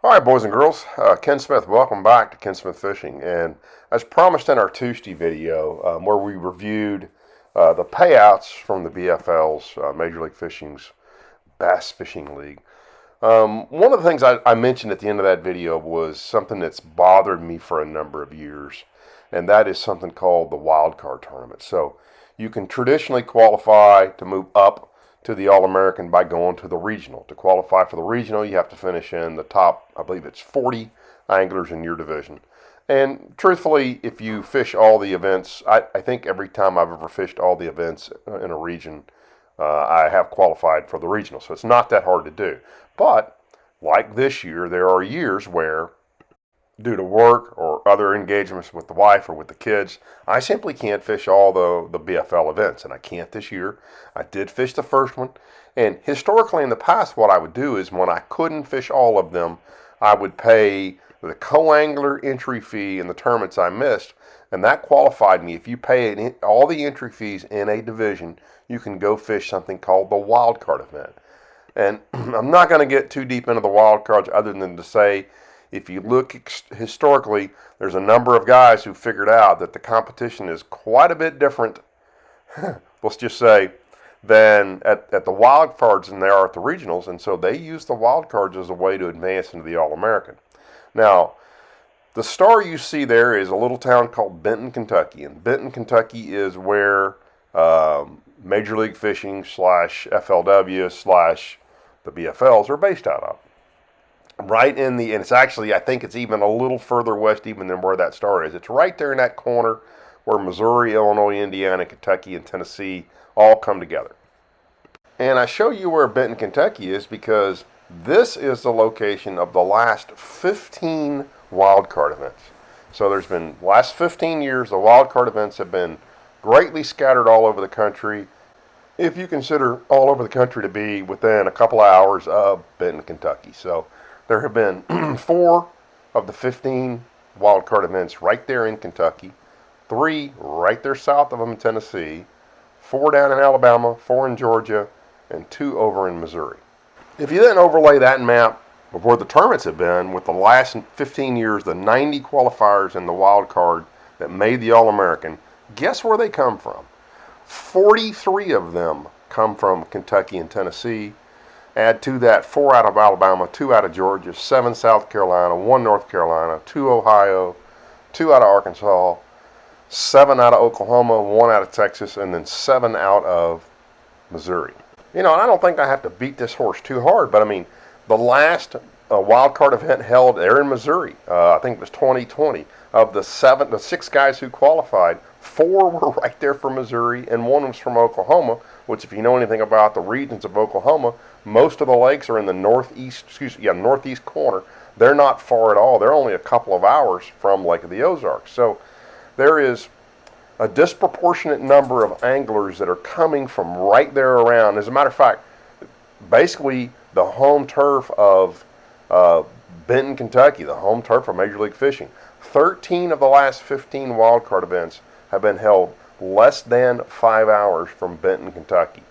All right, boys and girls, Ken Smith, welcome back to Ken Smith Fishing. And as promised in our Tuesday video, where we reviewed the payouts from the BFL's, Major League Fishing's Bass Fishing League, one of the things I mentioned at the end of that video was something that's bothered me for a number of years, and that is something called the wild card tournament. So you can traditionally qualify to move up to the All-American by going to the regional. To qualify for the regional, you have to finish in the top, I believe it's 40 anglers in your division. And truthfully, if you fish all the events, I think every time I've ever fished all the events in a region, I have qualified for the regional. So it's not that hard to do. But like this year, there are years where due to work or other engagements with the wife or with the kids, I simply can't fish all the BFL events, and I can't this year. I did fish the first one, and historically in the past, what I would do is when I couldn't fish all of them, I would pay the co-angler entry fee in the tournaments I missed, and that qualified me. If you pay all the entry fees in a division, you can go fish something called the wild card event. And I'm not going to get too deep into the wild cards other than to say, if you look historically, there's a number of guys who figured out that the competition is quite a bit different, let's just say, than at the wild cards than they are at the regionals, and so they use the wild cards as a way to advance into the All-American. Now, the star you see there is a little town called Benton, Kentucky, and Benton, Kentucky is where Major League Fishing / FLW / the BFLs are based out of. Right in the, and it's actually, I think it's even a little further west even than where that star is. It's right there in that corner where Missouri, Illinois, Indiana, Kentucky, and Tennessee all come together. And I show you where Benton, Kentucky is because this is the location of the last 15 wild card events. So there's been, last 15 years, the wild card events have been greatly scattered all over the country. If you consider all over the country to be within a couple of hours of Benton, Kentucky. So there have been 4 of the 15 wild card events right there in Kentucky, 3 right there south of them in Tennessee, 4 down in Alabama, 4 in Georgia, and 2 over in Missouri. If you then overlay that map of where the tournaments have been with the last 15 years, the 90 qualifiers in the wild card that made the All-American, guess where they come from? 43 of them come from Kentucky and Tennessee. Add to that 4 out of Alabama, 2 out of Georgia, 7 South Carolina, 1 North Carolina, 2 Ohio, 2 out of Arkansas, 7 out of Oklahoma, 1 out of Texas, and then 7 out of Missouri. You know, and I don't think I have to beat this horse too hard, but I mean, the last wild card event held there in Missouri, I think it was 2020. Of the 6 guys who qualified, 4 were right there from Missouri, and 1 was from Oklahoma. Which, if you know anything about the regions of Oklahoma, most of the lakes are in the northeast corner. They're not far at all. They're only a couple of hours from Lake of the Ozarks. So there is a disproportionate number of anglers that are coming from right there around. As a matter of fact, basically the home turf of Benton, Kentucky, the home turf for Major League Fishing. 13 of the last 15 wild card events have been held less than 5 hours from Benton, Kentucky.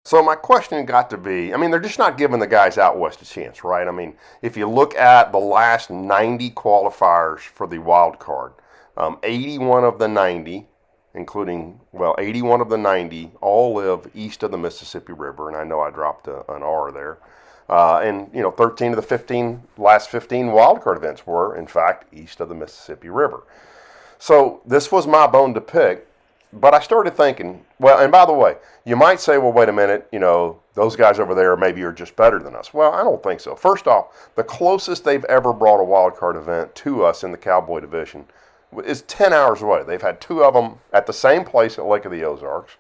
So my question got to be, I mean, they're just not giving the guys out west a chance, right? I mean, if you look at the last 90 qualifiers for the wild card, 81 of the 90, including, 81 of the 90 all live east of the Mississippi River, and I know I dropped an R there. And 13 of the last 15 wild card events were, in fact, east of the Mississippi River. So this was my bone to pick. But I started thinking, well, and by the way, you might say, well, wait a minute, those guys over there maybe are just better than us. Well, I don't think so. First off, the closest they've ever brought a wild card event to us in the Cowboy division is 10 hours away. They've had 2 of them at the same place at Lake of the Ozarks.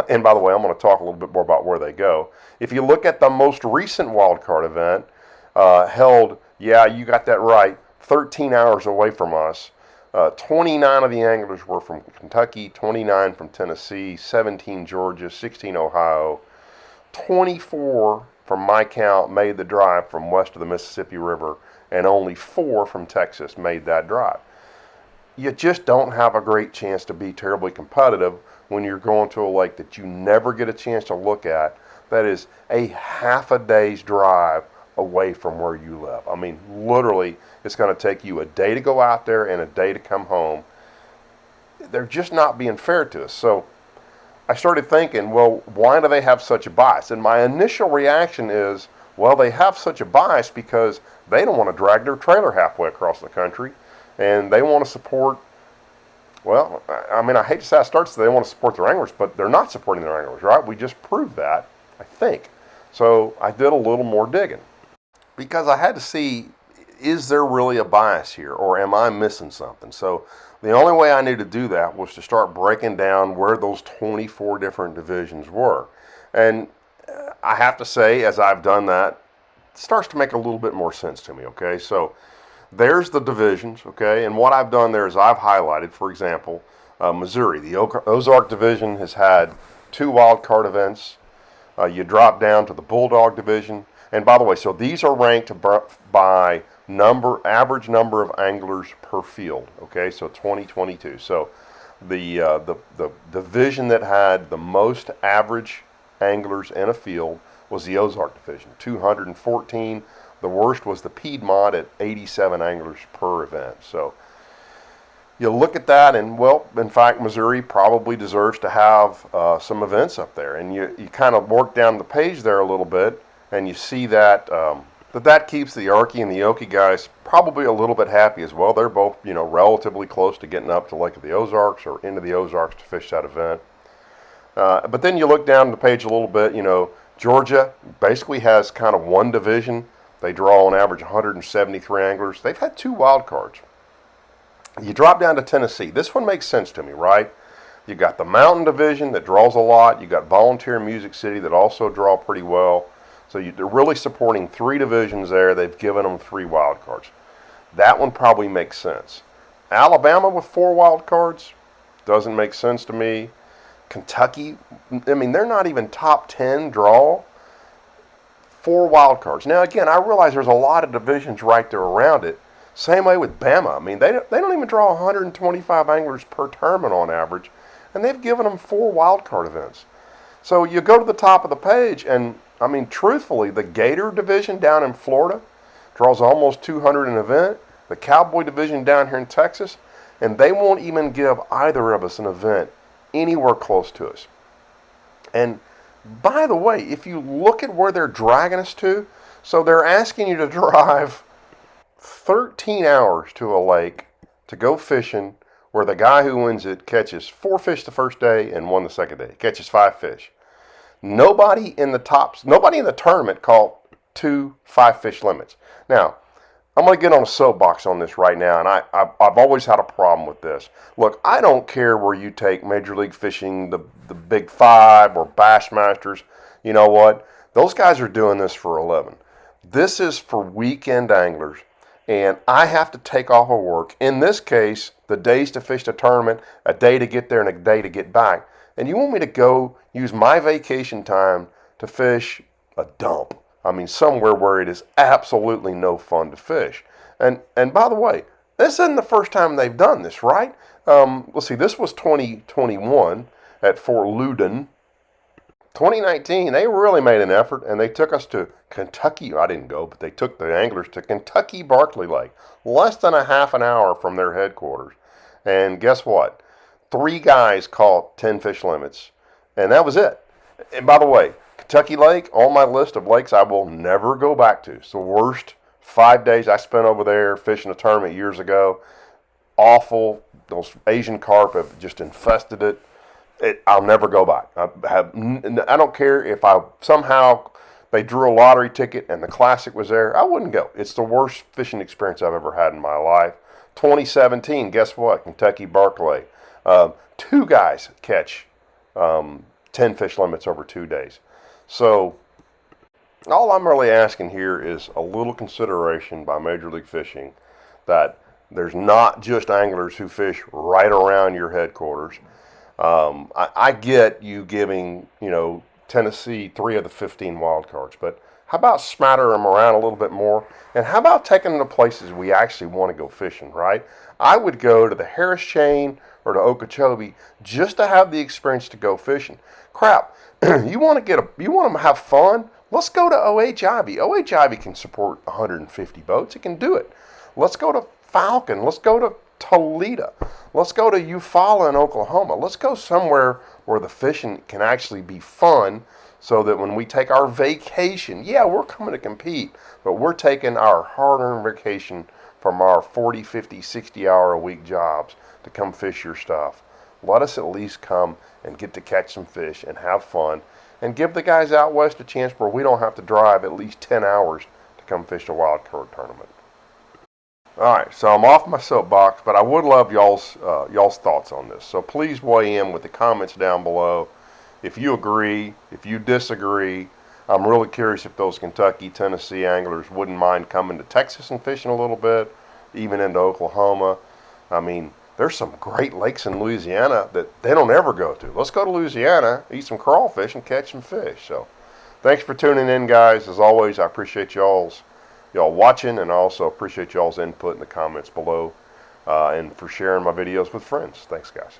And by the way, I'm going to talk a little bit more about where they go. If you look at the most recent wild card event held, yeah, you got that right, 13 hours away from us. 29 of the anglers were from Kentucky, 29 from Tennessee, 17 Georgia, 16 Ohio, 24 from my count made the drive from west of the Mississippi River, and only 4 from Texas made that drive. You just don't have a great chance to be terribly competitive when you're going to a lake that you never get a chance to look at. That is a half a day's drive away from where you live. I mean, literally, it's going to take you a day to go out there and a day to come home. They're just not being fair to us. So I started thinking, well, why do they have such a bias? And my initial reaction is, well, they have such a bias because they don't want to drag their trailer halfway across the country, and they want to support, well, I mean, I hate to say it starts, they want to support their anglers, but they're not supporting their anglers, right? We just proved that, I think. So I did a little more digging because I had to see, is there really a bias here, or am I missing something? So the only way I knew to do that was to start breaking down where those 24 different divisions were. And I have to say, as I've done that, it starts to make a little bit more sense to me, okay? So there's the divisions, okay? And what I've done there is I've highlighted, for example, Missouri. The Ozark division has had 2 wild card events. You drop down to the Bulldog division. And by the way, so these are ranked by average number of anglers per field, okay? So 2022. So the division that had the most average anglers in a field was the Ozark division, 214. The worst was the Piedmont at 87 anglers per event. So you look at that, and well, in fact, Missouri probably deserves to have some events up there. And you kind of work down the page there a little bit, and you see that that keeps the Arkie and the Okie guys probably a little bit happy as well. They're both, relatively close to getting up to Lake of the Ozarks or into the Ozarks to fish that event. But then you look down the page a little bit, Georgia basically has kind of one division. They draw on average 173 anglers. They've had 2 wild cards. You drop down to Tennessee. This one makes sense to me, right? You got the Mountain Division that draws a lot. You got Volunteer Music City that also draw pretty well. So they're really supporting 3 divisions there. They've given them 3 wild cards. That one probably makes sense. Alabama with 4 wild cards doesn't make sense to me. Kentucky, I mean, they're not even top 10 draw. 4 wild cards. Now, again, I realize there's a lot of divisions right there around it. Same way with Bama. I mean, they don't even draw 125 anglers per tournament on average, and they've given them 4 wild card events. So you go to the top of the page, and I mean, truthfully, the Gator division down in Florida draws almost 200 an event. The Cowboy division down here in Texas, and they won't even give either of us an event anywhere close to us. And by the way, if you look at where they're dragging us to, so they're asking you to drive 13 hours to a lake to go fishing where the guy who wins it catches 4 fish the first day and 1 the second day. Catches 5 fish. Nobody in the tournament caught 2 5-fish limits. Now, I'm going to get on a soapbox on this right now, and I've always had a problem with this. Look, I don't care where you take Major League Fishing, the Big 5, or Bassmasters. You know what? Those guys are doing this for a living. This is for weekend anglers, and I have to take off of work. In this case, the days to fish the tournament, a day to get there and a day to get back. And you want me to go use my vacation time to fish a dump? I mean, somewhere where it is absolutely no fun to fish. And by the way, this isn't the first time they've done this, right? Let's see, this was 2021 at Fort Loudon. 2019, they really made an effort, and they took us to Kentucky. I didn't go, but they took the anglers to Kentucky Barkley Lake, less than a half an hour from their headquarters. And guess what? 3 guys caught 10 fish limits, and that was it. And by the way, Kentucky Lake, on my list of lakes I will never go back to. It's the worst 5 days I spent over there fishing a tournament years ago. Awful. Those Asian carp have just infested it. I'll never go back. I don't care if somehow they drew a lottery ticket and the Classic was there. I wouldn't go. It's the worst fishing experience I've ever had in my life. 2017, guess what? Kentucky Barkley. 2 guys catch 10 fish limits over 2 days. So all I'm really asking here is a little consideration by Major League Fishing that there's not just anglers who fish right around your headquarters. I get you giving, Tennessee 3 of the 15 wild cards, but how about smatter them around a little bit more? And how about taking them to places we actually want to go fishing, right? I would go to the Harris Chain or to Okeechobee just to have the experience to go fishing. Crap, you want to have fun? Let's go to OHIV. OHIV can support 150 boats. It can do it. Let's go to Falcon. Let's go to Toledo. Let's go to Eufaula in Oklahoma. Let's go somewhere where the fishing can actually be fun, so that when we take our vacation, yeah, we're coming to compete, but we're taking our hard-earned vacation from our 40, 50, 60-hour-a-week jobs to come fish your stuff. Let us at least come and get to catch some fish and have fun, and give the guys out west a chance where we don't have to drive at least 10 hours to come fish a wild card tournament. All right, so I'm off my soapbox, but I would love y'all's thoughts on this. So please weigh in with the comments down below. If you agree, if you disagree. I'm really curious if those Kentucky, Tennessee anglers wouldn't mind coming to Texas and fishing a little bit, even into Oklahoma. I mean, there's some great lakes in Louisiana that they don't ever go to. Let's go to Louisiana, eat some crawfish, and catch some fish. So thanks for tuning in, guys. As always, I appreciate y'all watching, and I also appreciate y'all's input in the comments below, and for sharing my videos with friends. Thanks, guys.